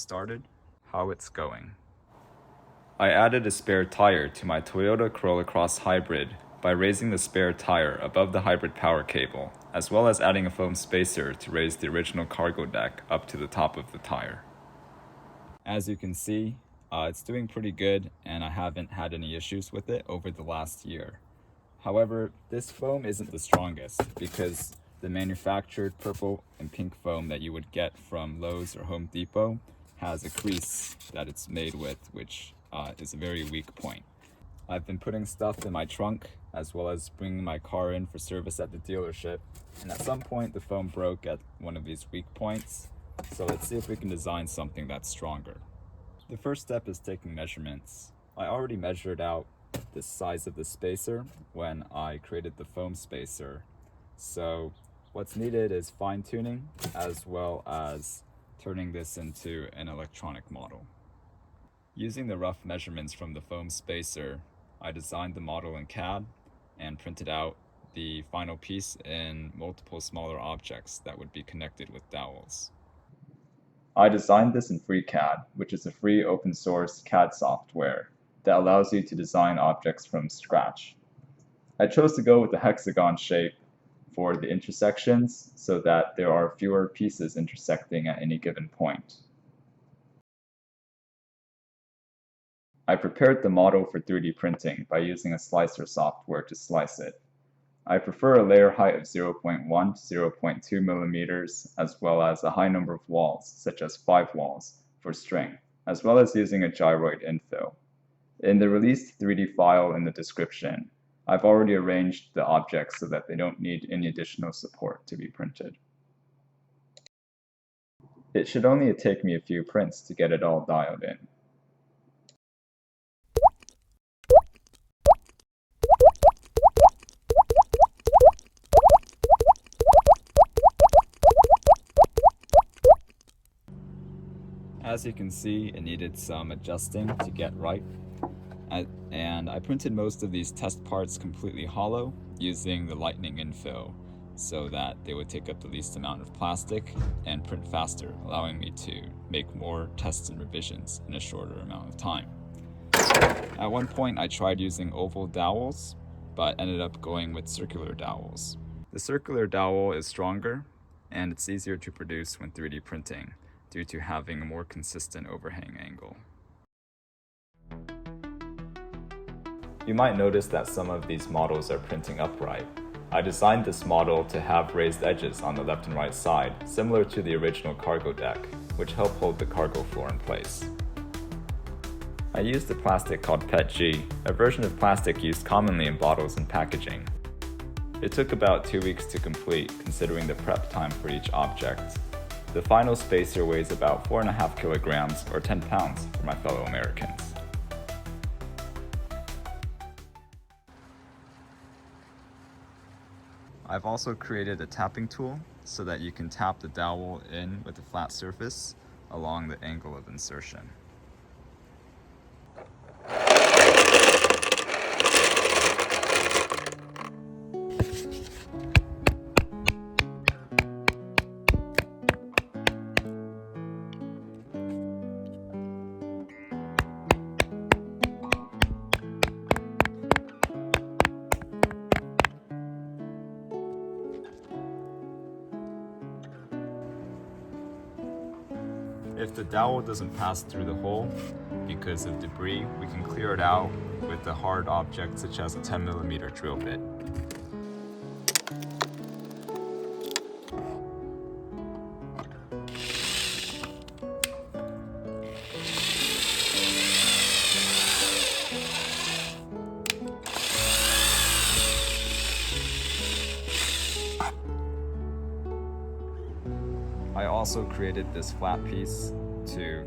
started, how it's going. I added a spare tire to my Toyota Corolla Cross Hybrid by raising the spare tire above the hybrid power cable, as well as adding a foam spacer to raise the original cargo deck up to the top of the tire. As you can see, it's doing pretty good, and I haven't had any issues with it over the last year. However, this foam isn't the strongest because the manufactured purple and pink foam that you would get from Lowe's or Home Depot has a crease that it's made with, which is a very weak point. I've been putting stuff in my trunk as well as bringing my car in for service at the dealership, and at some point the foam broke at one of these weak points, so let's see if we can design something that's stronger. The first step is taking measurements. I already measured out the size of the spacer when I created the foam spacer, so what's needed is fine-tuning as well as turning this into an electronic model. Using the rough measurements from the foam spacer, I designed the model in CAD and printed out the final piece in multiple smaller objects that would be connected with dowels. I designed this in FreeCAD, which is a free open source CAD software that allows you to design objects from scratch. I chose to go with the hexagon shape for the intersections so that there are fewer pieces intersecting at any given point. I prepared the model for 3D printing by using a slicer software to slice it. I prefer a layer height of 0.1 to 0.2 millimeters, as well as a high number of walls, such as 5 walls, for strength, as well as using a gyroid infill. In the released 3D file in the description, I've already arranged the objects so that they don't need any additional support to be printed. It should only take me a few prints to get it all dialed in. As you can see, it needed some adjusting to get right, and I printed most of these test parts completely hollow using the lightning infill so that they would take up the least amount of plastic and print faster, allowing me to make more tests and revisions in a shorter amount of time. At one point I tried using oval dowels, but ended up going with circular dowels. The circular dowel is stronger and it's easier to produce when 3D printing, due to having a more consistent overhang angle. You might notice that some of these models are printing upright. I designed this model to have raised edges on the left and right side, similar to the original cargo deck, which help hold the cargo floor in place. I used a plastic called PETG, a version of plastic used commonly in bottles and packaging. It took about 2 weeks to complete, considering the prep time for each object. The final spacer weighs about 4.5 kilograms or 10 pounds for my fellow Americans. I've also created a tapping tool so that you can tap the dowel in with a flat surface along the angle of insertion. If the dowel doesn't pass through the hole because of debris, we can clear it out with a hard object such as a 10mm drill bit. I also created this flat piece to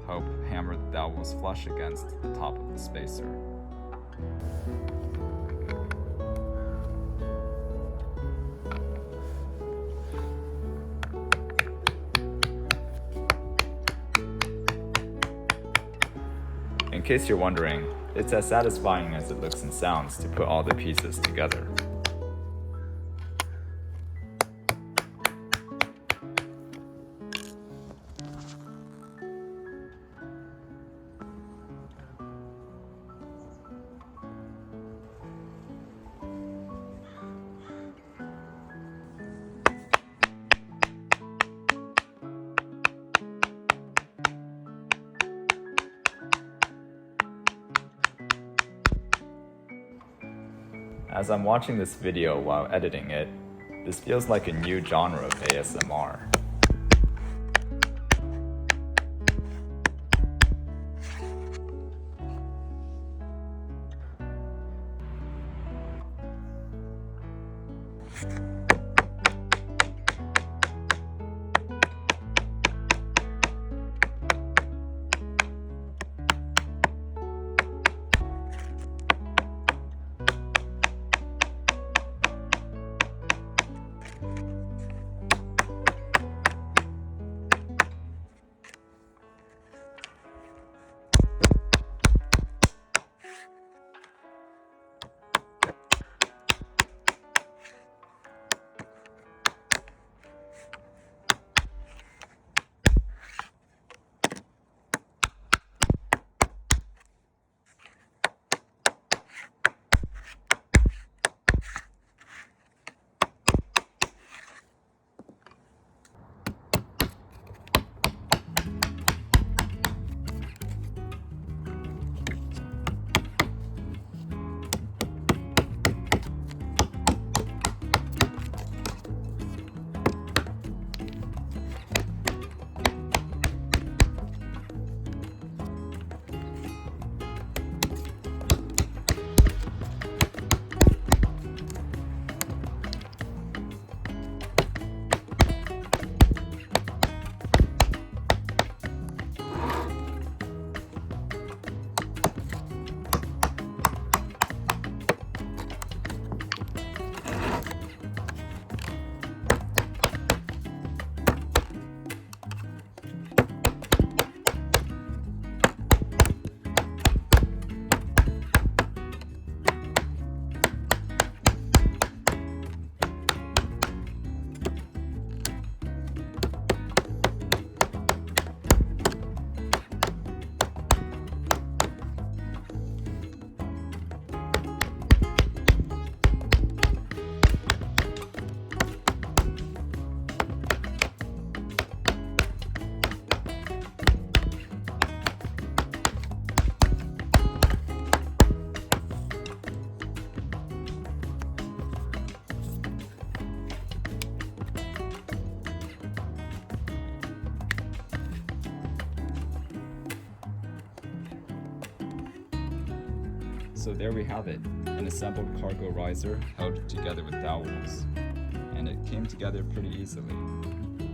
help hammer the dowels flush against the top of the spacer. In case you're wondering, it's as satisfying as it looks and sounds to put all the pieces together. As I'm watching this video while editing it, this feels like a new genre of ASMR. So there we have it, an assembled cargo riser held together with dowels. And it came together pretty easily.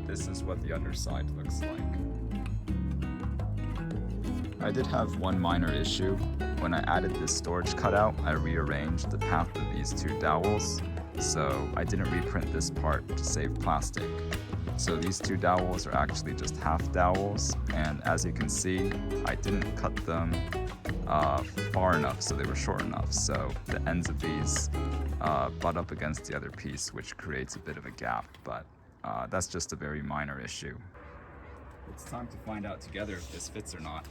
This is what the underside looks like. I did have one minor issue. When I added this storage cutout, I rearranged the path of these two dowels, so I didn't reprint this part to save plastic. So these two dowels are actually just half dowels, and as you can see, I didn't cut them far enough so they were short enough, so the ends of these butt up against the other piece, which creates a bit of a gap, but that's just a very minor issue. It's time to find out together if this fits or not.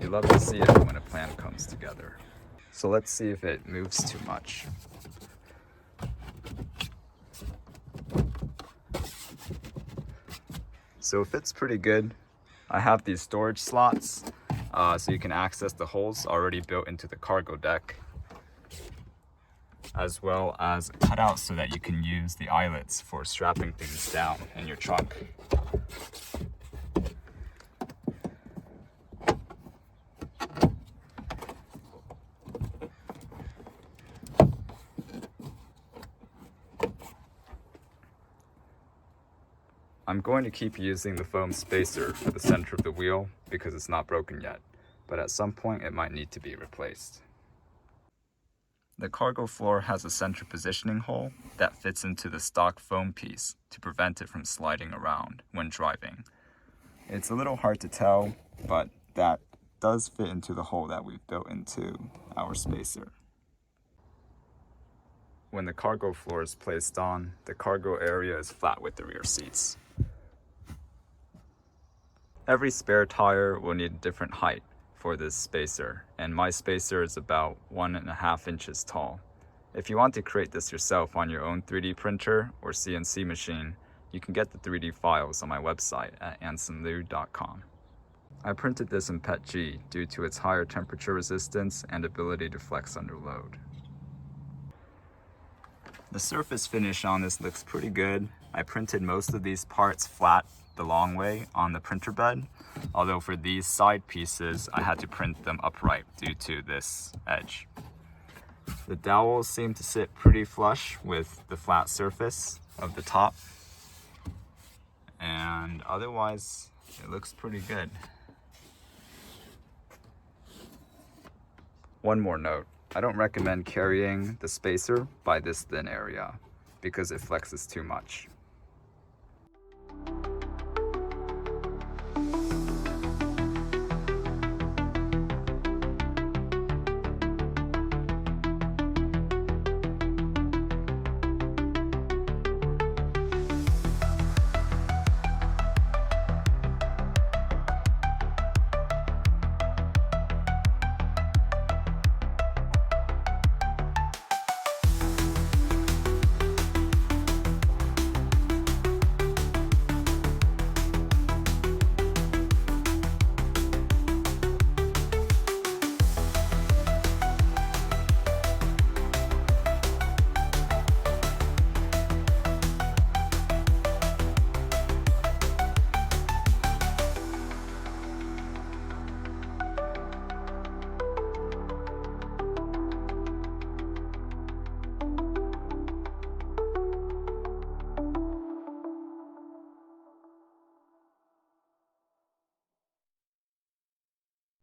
You love to see it when a plan comes together. So let's see if it moves too much. So it fits pretty good. I have these storage slots so you can access the holes already built into the cargo deck, as well as cutouts so that you can use the eyelets for strapping things down in your trunk. I'm going to keep using the foam spacer for the center of the wheel because it's not broken yet, but at some point it might need to be replaced. The cargo floor has a center positioning hole that fits into the stock foam piece to prevent it from sliding around when driving. It's a little hard to tell, but that does fit into the hole that we've built into our spacer. When the cargo floor is placed on, the cargo area is flat with the rear seats. Every spare tire will need a different height for this spacer, and my spacer is about 1.5 inches tall. If you want to create this yourself on your own 3D printer or CNC machine, you can get the 3D files on my website at ansonliu.com. I printed this in PET G due to its higher temperature resistance and ability to flex under load. The surface finish on this looks pretty good. I printed most of these parts flat the long way on the printer bed, although for these side pieces I had to print them upright due to this edge. The dowels seem to sit pretty flush with the flat surface of the top, and otherwise it looks pretty good. One more note, I don't recommend carrying the spacer by this thin area because it flexes too much.